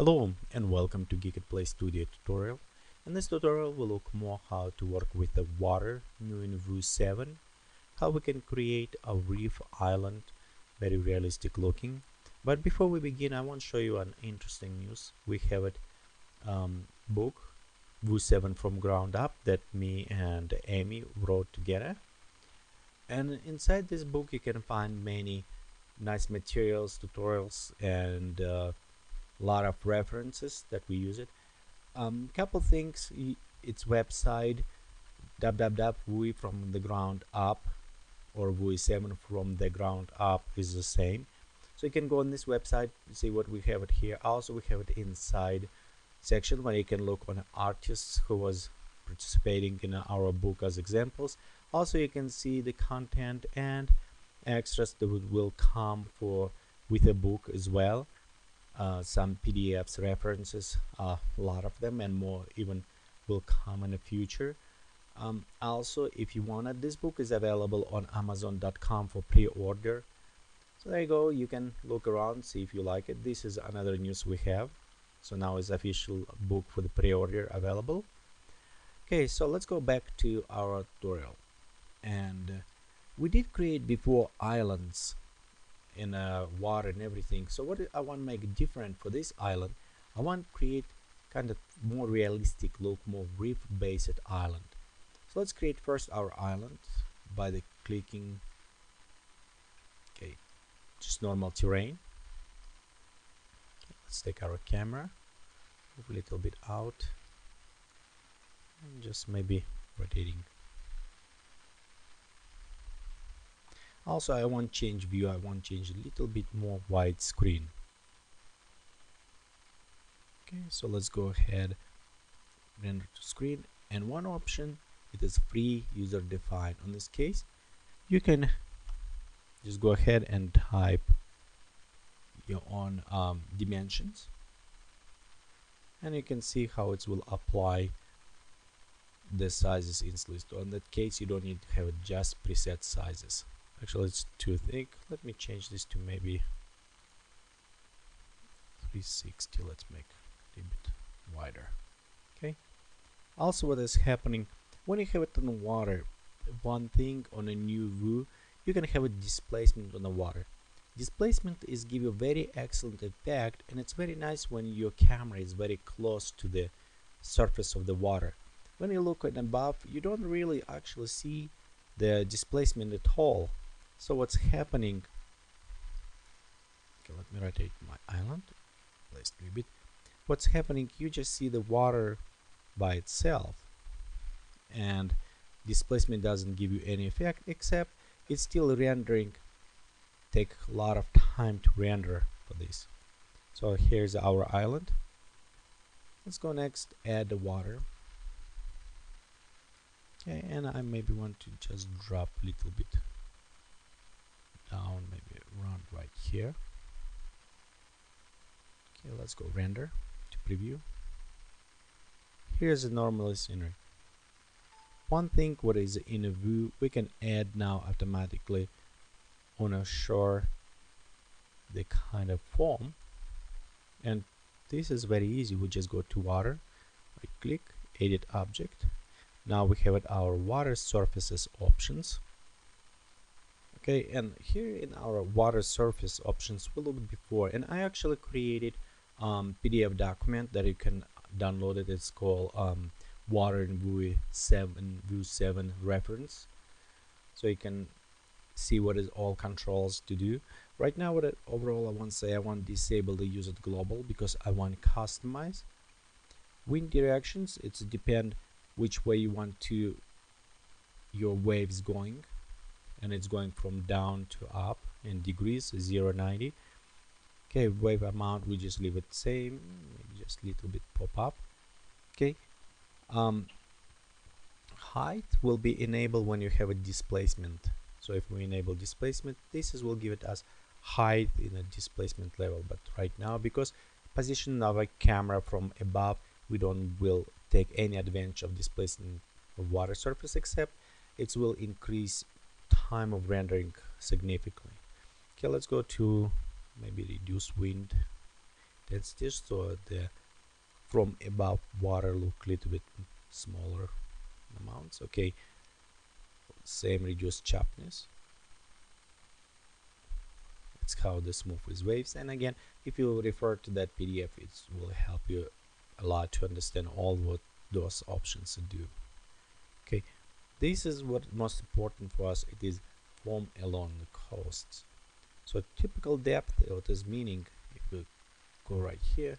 Hello and welcome to Geekatplay Studio tutorial. In this tutorial we'll look more how to work with the water new in Vue 7, how we can create a reef island, very realistic looking. But before we begin, I want to show you an interesting news. We have a book, Vue 7 from ground up, that me and Amy wrote together. And inside this book you can find many nice materials, tutorials, and lot of references that we use it. Couple things, its website www from the ground up or Vue 7 from the ground up is the same. So you can go on this website, see what we have it here. Also we have it inside section where you can look on artists who was participating in our book as examples. Also you can see the content and extras that will come with a book as well. Some PDFs, references, a lot of them, and more even will come in the future. Also, if you want it, this book is available on Amazon.com for pre-order. So there you go, you can look around, see if you like it. This is another news we have. So now is official book for the pre-order available. Okay, so let's go back to our tutorial. And we did create before islands in water and everything. So what I want to make different for this island, I want to create kind of more realistic look, more reef based island. So let's create first our island by the clicking, okay, just normal terrain. Okay, let's take our camera, move a little bit out, and just maybe rotating. Also I want to change view, I want to change a little bit more widescreen. Okay, so let's go ahead, render to screen, and one option, it is free user defined. In this case you can just go ahead and type your own dimensions, and you can see how it will apply the sizes instantly. So in that case you don't need to have just preset sizes. Actually it's too thick. Let me change this to maybe 360. Let's make it a bit wider. Okay, also what is happening when you have it on water, one thing on a new Vue, you can have a displacement on the water. Displacement is give you a very excellent effect, and it's very nice when your camera is very close to the surface of the water. When you look at above, you don't really actually see the displacement at all. So what's happening, okay, let me rotate my island, place a little bit. What's happening, you just see the water by itself, and displacement doesn't give you any effect, except it's still rendering, take a lot of time to render for this. So here's our island. Let's go next, add the water. Okay, and I maybe want to just drop a little bit down, maybe around right here. Okay, let's go render to preview. Here's a normal scenery. One thing what is in a Vue, we can add now automatically on a shore the kind of form, and this is very easy. We just go to water, right click, edit object. Now we have our water surfaces options. Okay, and here in our water surface options we looked before, and I actually created PDF document that you can download it. It's called water in Vue 7 reference, so you can see what is all controls to do. Right now what overall I want to say, I want to disable the use it global because I want to customize wind directions. It's depend which way you want to your waves going, and it's going from down to up in degrees, 0 90. Okay, wave amount we just leave it same, maybe just a little bit pop up. Okay, height will be enabled when you have a displacement. So if we enable displacement, this will give it as height in a displacement level. But right now, because position of a camera from above, we don't will take any advantage of displacement of water surface, except it will increase time of rendering significantly. Okay, let's go to maybe reduce wind densities, so the from above water look a little bit smaller amounts. Okay, same reduced sharpness. That's how the smooth is waves. And again, if you refer to that PDF, it will help you a lot to understand all what those options do. Okay, this is what most important for us. It is foam along the coasts. So typical depth, what is meaning, if you go right here,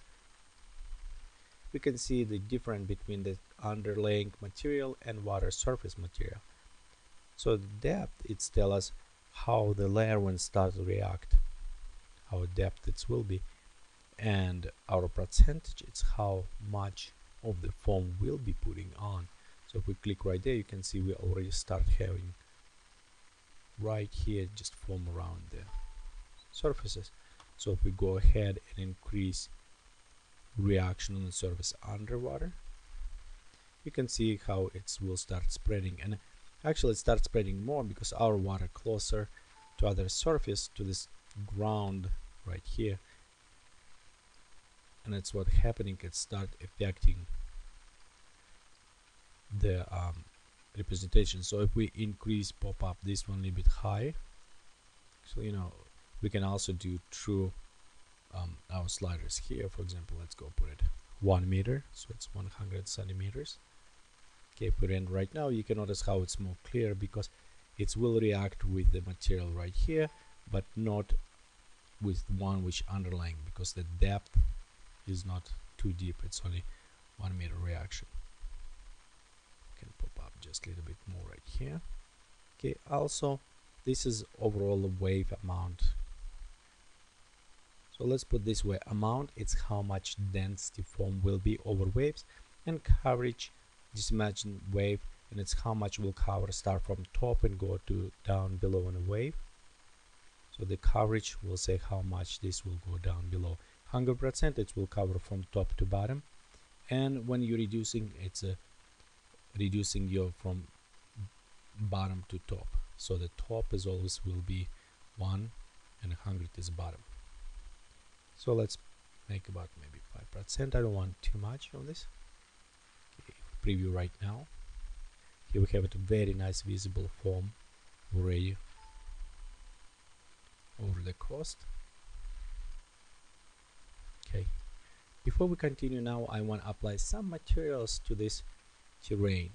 we can see the difference between the underlaying material and water surface material. So the depth, it's tell us how the layer will start to react, how depth it will be, and our percentage, it's how much of the foam will be putting on. So if we click right there, you can see we already start having right here just foam around the surfaces. So if we go ahead and increase reaction on the surface underwater, you can see how it will start spreading, and actually it starts spreading more because our water closer to other surface, to this ground right here, and that's what happening. It start affecting the representation. So if we increase pop up this one a little bit high, so we can also do through our sliders here. For example, let's go put it 1 meter, so it's 100 centimeters. Okay, put in right now, you can notice how it's more clear because it will react with the material right here, but not with one which underlying, because the depth is not too deep. It's only 1 meter reaction. Can pop up just a little bit more right here. Okay, also this is overall the wave amount. So let's put this way: amount, it's how much density foam will be over waves, and coverage, just imagine wave, and it's how much will cover, start from top and go to down below in a wave. So the coverage will say how much this will go down below. 100% it will cover from top to bottom, and when you're reducing, it's reducing you from bottom to top. So the top is always will be 1 and 100 is bottom. So let's make about maybe 5%. I don't want too much of this. Okay, preview right now. Here we have a very nice visible foam already over the coast. Okay, before we continue now, I want to apply some materials to this terrain.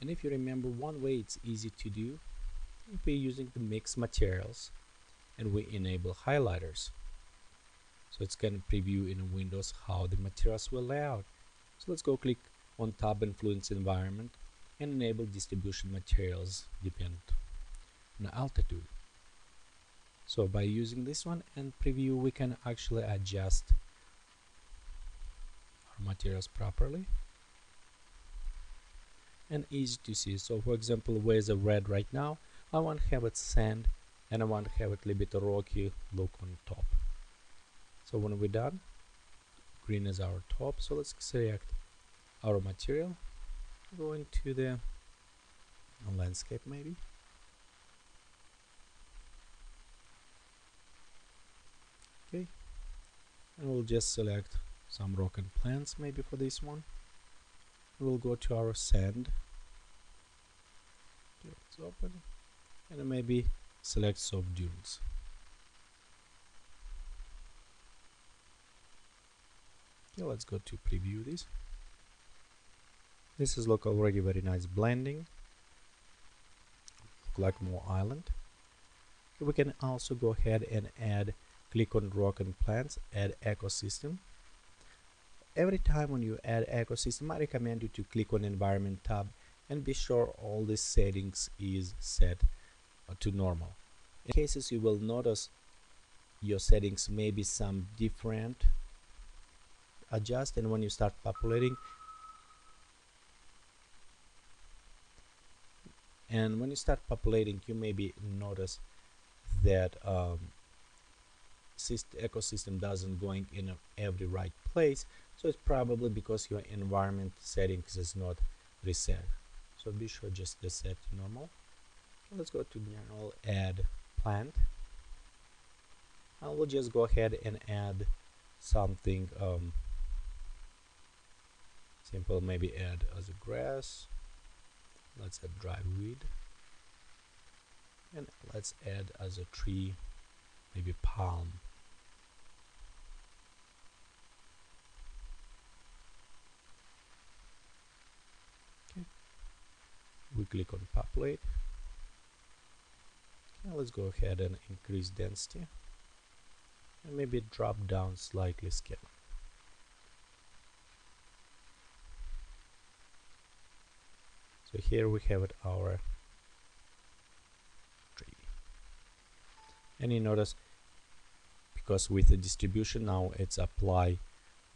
And if you remember, one way it's easy to do, if we're using the mixed materials and we enable highlighters. So it's going to preview in Windows how the materials will lay out. So let's go click on Tab Influence Environment and enable distribution materials dependent on altitude. So by using this one and preview, we can actually adjust our materials properly and easy to see. So for example, where's the red right now, I want to have it sand and I want to have it a little bit rocky look on top. So when we're done, green is our top. So let's select our material, go into the landscape maybe. Okay, and we'll just select some rock and plants maybe for this one. We'll go to our sand. Okay, let's open, and maybe select soft dunes. Okay, let's go to preview this. This is look already very nice blending, look like more island. Okay, we can also go ahead and add, click on rock and plants, add ecosystem. Every time when you add ecosystem, I recommend you to click on environment tab and be sure all these settings is set to normal. In cases you will notice your settings may be some different, adjust, and when you start populating, you maybe notice that ecosystem doesn't going in every right place. So it's probably because your environment settings is not reset. So be sure just to set to normal. Let's go to general, add plant. I will just go ahead and add something simple, maybe add as a grass. Let's add dry weed, and let's add as a tree, maybe palm. Okay. We click on populate. Okay, let's go ahead and increase density and maybe drop down slightly scale. So here we have it, our tree. And you notice, because with the distribution now it's applied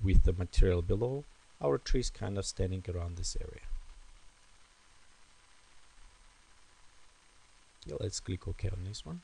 with the material below, our tree is kind of standing around this area. Okay, let's click OK on this one.